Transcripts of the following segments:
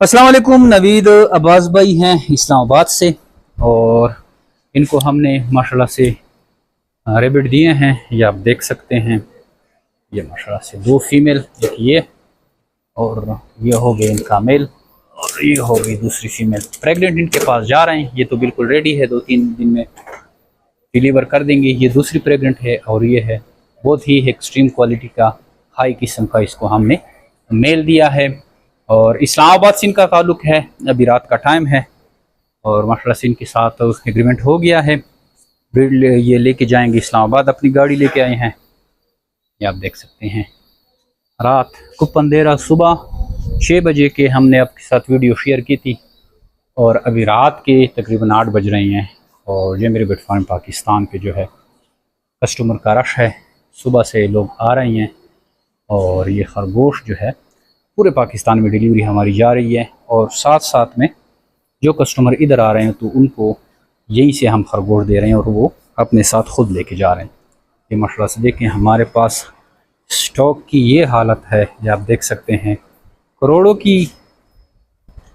अस्सलाम वालेकुम। नवीद अब्बास भाई हैं इस्लामाबाद से और इनको हमने माशाल्लाह से रेबिट दिए हैं। ये आप देख सकते हैं। ये माशाल्लाह से दो फीमेल, एक ये और ये हो गए इनका मेल और ये हो गई दूसरी फीमेल। प्रेग्नेंट इनके पास जा रहे हैं। ये तो बिल्कुल रेडी है, 2-3 दिन में डिलीवर कर देंगे। ये दूसरी प्रेग्नेंट है और ये है बहुत ही एक्सट्रीम क्वालिटी का हाई किस्म का, इसको हमने मेल दिया है। और इस्लामाबाद से इनका ताल्लुक़ है। अभी रात का टाइम है और माशाल्लाह से इनके साथ एग्रीमेंट हो गया है। ब्रीड ये लेके जाएंगे इस्लामाबाद, अपनी गाड़ी लेके आए हैं। ये आप देख सकते हैं। रात को अंधेरा, सुबह 6 बजे के हमने आपके साथ वीडियो शेयर की थी और अभी रात के तकरीबन 8 बज रहे हैं। और ये मेरे बेट फार्म पाकिस्तान पे जो है कस्टमर का रश है। सुबह से लोग आ रहे हैं और ये खरगोश जो है पूरे पाकिस्तान में डिलीवरी हमारी जा रही है। और साथ साथ में जो कस्टमर इधर आ रहे हैं तो उनको यहीं से हम खरगोश दे रहे हैं और वो अपने साथ ख़ुद लेके जा रहे हैं। ये माशाल्लाह से देखें, हमारे पास स्टॉक की ये हालत है। ये आप देख सकते हैं, करोड़ों की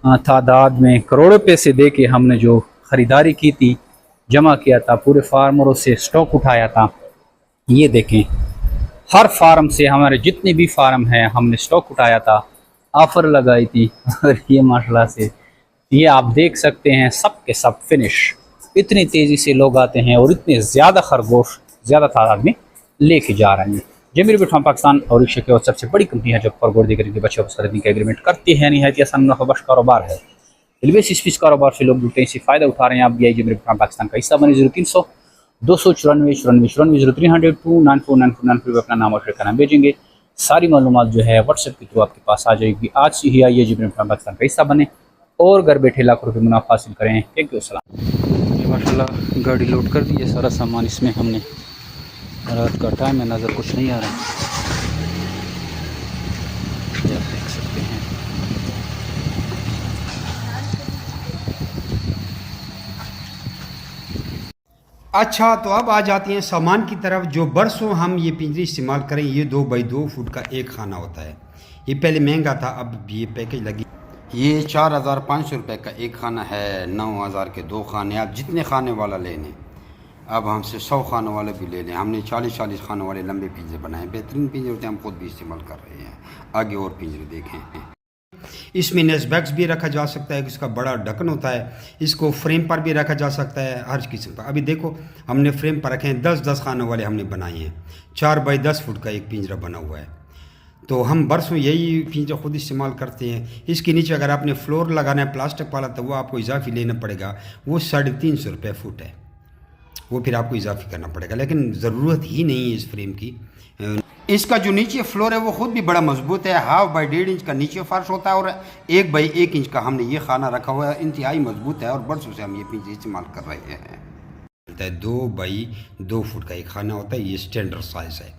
तादाद में करोड़ों पैसे दे के हमने जो ख़रीदारी की थी, जमा किया था, पूरे फार्मरों से स्टॉक उठाया था। ये देखें, हर फार्म से, हमारे जितने भी फार्म हैं, हमने स्टॉक उठाया था, ऑफ़र लगाई थी और ये माशाल्लाह से ये आप देख सकते हैं सब के सब फिनिश। इतनी तेज़ी से लोग आते हैं और इतने ज़्यादा खरगोश ज़्यादा तादाद में लेके जा रहे हैं। जमीर बिट फार्म पाकिस्तान और एशिया की और सबसे बड़ी कंपनी है जो खरगोश देकर के बच्चों को खरीदने का एग्रीमेंट करती है। निहायत आसान मुनाफाबख्श कारोबार है। इस कारोबार से लोग जुड़ते हैं, इससे फ़ायदा उठा रहे हैं। आप भी आई जमीर बिट फार्म पाकिस्तान का हिस्सा बने। 0300 294 94 0300 294 अपना नाम और शेयर का नाम भेजेंगे। सारी मालूमात जो है व्हाट्सएप के थ्रू आपके पास आ जाएगी। आज से ही आइए जमीर बिट फार्म पाकिस्तान का हिस्सा बने और घर बैठे लाखों रुपये मुनाफा हासिल करें। Thank you. सलाम। ये माशाल्लाह गाड़ी लोड कर दी है, सारा सामान इसमें हमने। रात का टाइम है, नज़र कुछ नहीं आ रहा है। ये आप देख सकते हैं। अच्छा, तो अब आ जाते हैं सामान की तरफ। जो बरसों हम ये पिंजरे इस्तेमाल करें, ये 2x2 फुट का एक खाना होता है। ये पहले महंगा था, अब ये पैकेज लगी। ये 4500 रुपये का एक खाना है। 9000 के 2 खाने। आप जितने खाने वाला ले लें, अब हमसे 100 खानों वाले भी ले लें। हमने 40-40 खानों वाले लंबे पिंजरे बनाए, बेहतरीन पिंजरे होते हैं, हम खुद भी इस्तेमाल कर रहे हैं। आगे और पिंजरे देखें। इसमें नेस्बैक्स भी रखा जा सकता है, इसका बड़ा ढक्कन होता है। इसको फ्रेम पर भी रखा जा सकता है, हर किस्म का। अभी देखो, हमने फ्रेम पर रखे हैं। 10-10 खानों वाले हमने बनाए हैं। 4x10 फुट का एक पिंजरा बना हुआ है। तो हम बरसों यही पिंजरा खुद इस्तेमाल करते हैं। इसके नीचे अगर आपने फ्लोर लगाना है प्लास्टिक वाला, तो वो आपको इजाफी लेना पड़ेगा। वो 350 रुपये फुट है, वो फिर आपको इजाफी करना पड़ेगा। लेकिन ज़रूरत ही नहीं है इस फ्रेम की। इसका जो नीचे फ्लोर है वो खुद भी बड़ा मजबूत है। 1/2 इंच का नीचे फर्श होता है और 1x1 इंच का हमने ये खाना रखा हुआ है। इंतहाई मजबूत है और बरसों से हम ये पिंजरे इस्तेमाल कर रहे हैं। 2x2 फुट का एक खाना होता है। ये स्टैंडर्ड साइज़ है।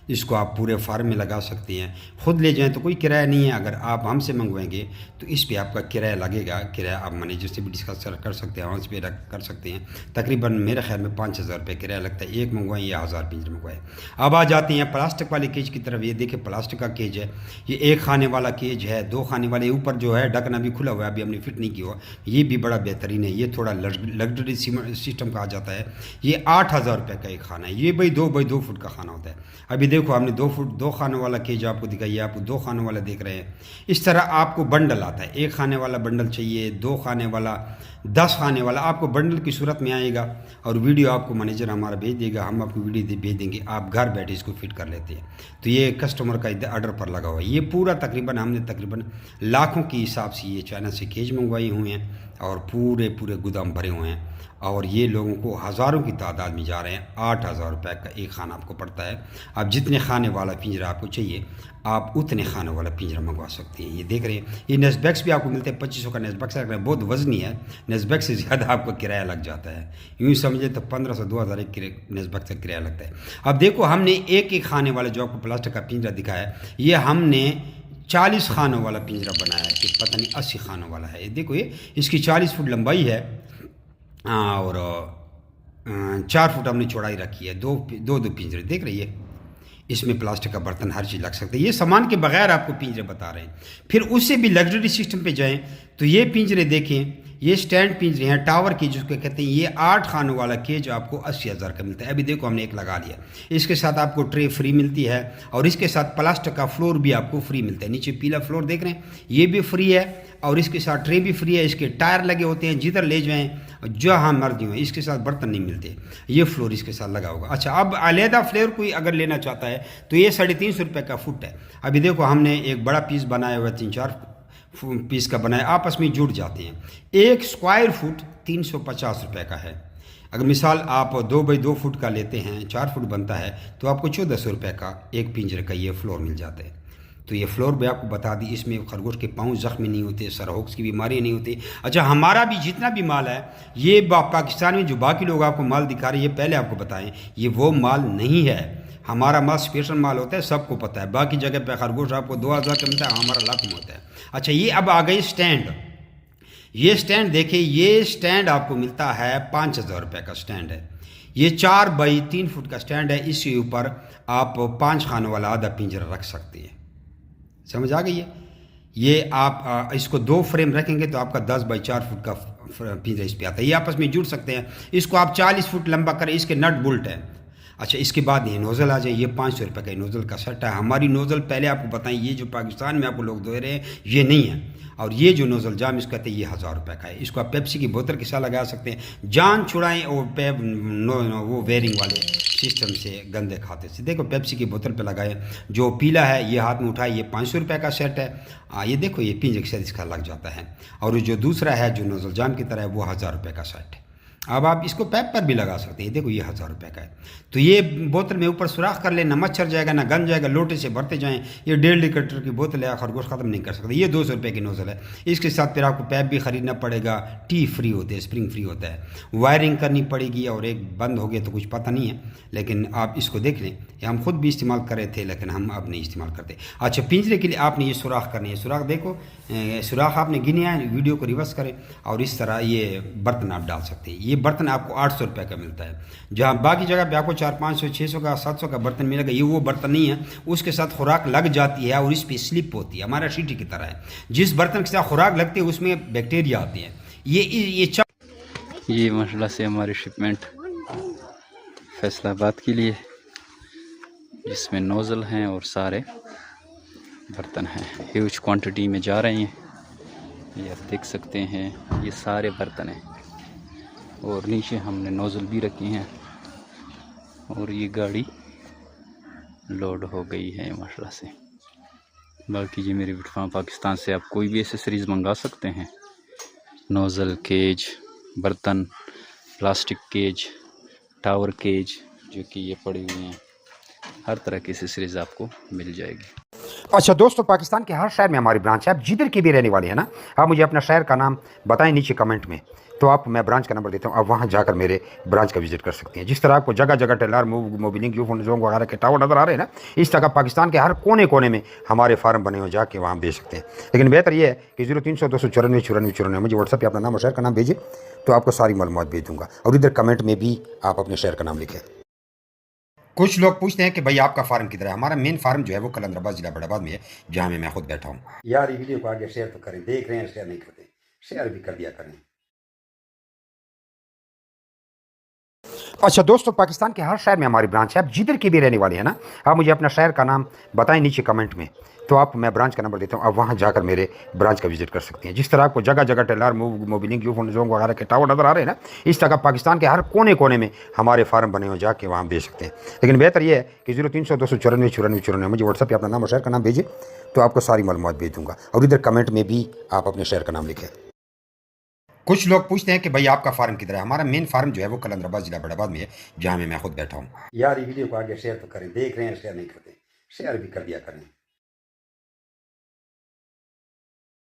इसको आप पूरे फार्म में लगा सकते हैं। ख़ुद ले जाएं तो कोई किराया नहीं है। अगर आप हमसे मंगवाएंगे तो इस पे आपका किराया लगेगा। किराया आप मैनेजर से भी डिस्कस कर सकते हैं, आवाज़ पे कर सकते हैं। तकरीबन मेरे ख्याल में 5000 रुपये किराया लगता है। एक मंगवाएं या 1000 पिंजरे मंगवाएं। अब आ जाते हैं प्लास्टिक वाले केज की तरफ। ये देखिए, प्लास्टिक का केज है। ये एक खाने वाला केज है। 2 खाने वाले ऊपर जो है ढक्कन अभी खुला हुआ है, अभी हमने फिट नहीं किया हुआ। ये भी बड़ा बेहतरीन है। ये थोड़ा लग्जरी सिस्टम का आ जाता है। ये 8000 रुपये का एक खाना है। ये भाई 2x2 फुट का खाना होता है। अभी देखो, हमने 2 फुट 2 खानों वाला केज आपको दिखाइए। आपको 2 खानों वाला देख रहे हैं। इस तरह आपको बंडल आता है। 1 खाने वाला बंडल चाहिए, 2 खाने वाला, 10 खाने वाला, आपको बंडल की सूरत में आएगा। और वीडियो आपको मैनेजर हमारा भेज देगा, हम आपको वीडियो भेज देंगे, आप घर बैठे इसको फिट कर लेते हैं। तो ये कस्टमर का ऑर्डर पर लगा हुआ है। ये पूरा हमने तकरीबन लाखों के हिसाब से ये चाइना से केज मंगवाए हुए हैं और पूरे गोदाम भरे हुए हैं। और ये लोगों को हज़ारों की तादाद में जा रहे हैं। 8000 रुपये का एक खाना आपको पड़ता है। आप जितने खाने वाला पिंजरा आपको चाहिए, आप उतने खाने वाला पिंजरा मंगवा सकते हैं। ये देख रहे हैं, ये नेस्बैक्स भी आपको मिलते हैं। 2500 का नेस्बैक्स रख रहे हैं। बहुत वजनी है। नेस्बैक्स से ज़्यादा आपको किराया लग जाता है। यूँ समझे तो 1500-2000 एक नेस्बैक्स का किराया लगता है। अब देखो, हमने एक खाने वाला जो आपको प्लास्टिक का पिंजरा दिखाया, ये हमने 40 खानों वाला पिंजरा बनाया है। कि पता नहीं 80 खानों वाला है। ये देखो, ये इसकी 40 फुट लंबाई है और 4 फुट हमने चौड़ाई रखी है। दो पिंजरे देख रही है। इसमें प्लास्टिक का बर्तन हर चीज़ लग सकता है। ये सामान के बगैर आपको पिंजरे बता रहे हैं। फिर उससे भी लग्जरी सिस्टम पे जाएं तो ये पिंजरे देखें, ये स्टैंड पिंजरे हैं टावर केज जिसको कहते हैं। ये 8 खानों वाला केज आपको 80,000 का मिलता है। अभी देखो हमने एक लगा लिया। इसके साथ आपको ट्रे फ्री मिलती है और इसके साथ प्लास्टिक का फ्लोर भी आपको फ्री मिलता है। नीचे पीला फ्लोर देख रहे हैं, ये भी फ्री है और इसके साथ ट्रे भी फ्री है। इसके टायर लगे होते हैं, जिधर ले जाएं जहाँ मर्जी हो। इसके साथ बर्तन नहीं मिलते, ये फ्लोर इसके साथ लगा होगा। अच्छा, अब अलहदा फ्लोर कोई अगर लेना चाहता है तो ये 350 रुपये का फुट है। अभी देखो हमने एक बड़ा पीस बनाया हुआ है, 3-4 पीस का बनाया, आपस में जुड़ जाते हैं। 1 स्क्वायर फुट 350 रुपये का है। अगर मिसाल आप 2 बाई 2 फुट का लेते हैं, 4 फुट बनता है, तो आपको 1400 रुपये का एक पिंजरे का ये फ्लोर मिल जाता है। तो ये फ्लोर भी आपको बता दी, इसमें खरगोश के पाँव जख्मी नहीं होते, सरहोक्स की बीमारी नहीं होती। अच्छा, हमारा भी जितना भी माल है, ये पाकिस्तान में जो बाकी लोग आपको माल दिखा रहे हैं, ये पहले आपको बताएं, ये वो माल नहीं है। हमारा माल स्पेशल माल होता है, सबको पता है। बाकी जगह पे खरगोश आपको 2000 का मिलता है, हमारा लाख में होता है। अच्छा, ये अब आ गई स्टैंड। ये स्टैंड देखिए, ये स्टैंड आपको मिलता है 5000 रुपये का स्टैंड है। ये 4 बाई 3 फुट का स्टैंड है। इसके ऊपर आप 5 खानों वाला आधा पिंजरा रख सकते हैं। समझ आ गई है? ये आप इसको 2 फ्रेम रखेंगे तो आपका 10 बाई 4 फुट का पिंजरा इस पे आता है। ये आपस में जुड़ सकते हैं। इसको आप 40 फुट लंबा करें, इसके नट बोल्ट है। अच्छा, इसके बाद ये नोज़ल आ जाए, ये 500 रुपये का नोज़ल का सेट है। हमारी नोज़ल पहले आपको बताएं, ये जो पाकिस्तान में आपको लोग दे रहे हैं ये नहीं है। और ये जो नोज़ल जाम इसको कहते हैं, ये 1000 रुपये का है। इसको आप पेप्सी की बोतल के साथ लगा सकते हैं। जान छुड़ाएं और वो वेयरिंग वाले सिस्टम से गंदे खाते से। देखो पेप्सी की बोतल पे लगाए, जो पीला है ये हाथ में उठाए, ये 500 रुपये का सेट है। ये देखो ये पिंजरे के साथ इसका लग जाता है। और जो दूसरा है जो नोज़ल जाम की तरह है, वो 1000 रुपये का सेट है। अब आप इसको पैप पर भी लगा सकते हैं। देखो ये 1000 रुपये का है। तो ये बोतल में ऊपर सुराख कर ले, ना मच्छर जाएगा ना गंद जाएगा। लोटे से भरते जाएं। ये 1.5 लीटर की बोतल है, खरगोश ख़त्म नहीं कर सकते। ये 200 रुपये की नोज़ल है। इसके साथ फिर आपको पैप भी ख़रीदना पड़ेगा। टी फ्री होते हैं, स्प्रिंग फ्री होता है। वायरिंग करनी पड़ेगी और एक बंद हो गया तो कुछ पता नहीं है, लेकिन आप इसको देख लें। ये हम खुद भी इस्तेमाल कर रहे थे, लेकिन हम अब नहीं इस्तेमाल करते। अच्छा, पिंजरे के लिए आपने ये सुराख करनी है। सुराख देखो, सुराख आपने गिने हैं, वीडियो को रिवर्स करें और इस तरह ये बर्तन आप डाल सकते हैं। ये बर्तन आपको 800 रुपये का मिलता है। जहाँ बाकी जगह पे आपको 400, 500, 600 का, 700 का बर्तन मिलेगा, ये वो बर्तन नहीं है। उसके साथ खुराक लग जाती है और इस पर स्लिप होती है। हमारा शीटी की तरह है। जिस बर्तन के साथ खुराक लगती है उसमें बैक्टीरिया आते हैं। ये माशाल्लाह से हमारी शिपमेंट फैसलाबाद के लिए, जिसमें नोज़ल हैं और सारे बर्तन हैं, ह्यूज क्वांटिटी में जा रहे हैं। ये आप देख सकते हैं, ये सारे बर्तन हैं और नीचे हमने नोज़ल भी रखी हैं और ये गाड़ी लोड हो गई है माशाल्लाह से। बाकी ये मेरी विटफार्म पाकिस्तान से आप कोई भी एसेसरीज़ मंगा सकते हैं। नोज़ल, केज, बर्तन, प्लास्टिक केज, टावर केज जो कि ये पड़ी हुई हैं, हर तरह की एसेसरीज़ आपको मिल जाएगी। अच्छा दोस्तों, पाकिस्तान के हर शहर में हमारी ब्रांच है। आप जिधर के भी रहने वाले हैं ना, आप मुझे अपना शहर का नाम बताएं नीचे कमेंट में, तो आप मैं ब्रांच का नंबर देता हूँ। आप वहाँ जाकर मेरे ब्रांच का विजिट कर सकते हैं। जिस तरह आपको जगह जगह टेलर, मोबिलिंग, यूफोन जोंग वगैरह के टावर नज़र आ रहे हैं ना, इस तरह पाकिस्तान के हर कोने कोने में हमारे फार्म बने हुए, जाके वहाँ बेच सकते हैं। लेकिन बेहतर ये है कि 0300 294 94 94 मुझे व्हाट्सएप पर अपना नाम और शहर का नाम भेजिए, तो आपको सारी मालूमात भेज दूँगा। और इधर कमेंट में भी आप अपने शहर का नाम लिखें। कुछ लोग पूछते हैं कि भाई आपका फार्म किधर है। हमारा मेन फार्म जो है वो कलंदराबाद जिला बड़ाबाद में है, जहाँ मैं खुद बैठा हूँ। यार ये वीडियो को आगे शेयर तो करें, देख रहे हैं शेयर नहीं करते, शेयर भी कर दिया करें। अच्छा दोस्तों, पाकिस्तान के हर शहर में हमारी ब्रांच है। आप जिधर के भी रहने वाले हैं ना, आप मुझे अपना शहर का नाम बताएं नीचे कमेंट में, तो आप मैं ब्रांच का नंबर देता हूँ। आप वहाँ जाकर मेरे ब्रांच का विजिट कर सकते हैं। जिस तरह आपको जगह जगह टेलर, मोबिलिंग, यूफोन जोंग वगैरह के टावर नज़र आ रहे हैं ना, इस तरह पाकिस्तान के हर कोने कोने में हमारे फार्म बने हुए, जाके वहाँ बेच सकते हैं। लेकिन बेहतर ये है कि 0300 294 94 94 मुझे व्हाट्सएप पर अपना नाम और शहर का नाम भेजिए, तो आपको सारी मालूमात भेज दूँगा। और इधर कमेंट में भी आप अपने शहर का नाम लिखें। कुछ लोग पूछते हैं कि भाई आपका फार्म किधर है। हमारा मेन फार्म जो है वो कलंदराबाद जिला बड़ाबाद में है, जहाँ मैं खुद बैठा हूँ। यार ये वीडियो को आगे शेयर तो करें, देख रहे हैं शेयर नहीं करते, शेयर भी कर दिया करें।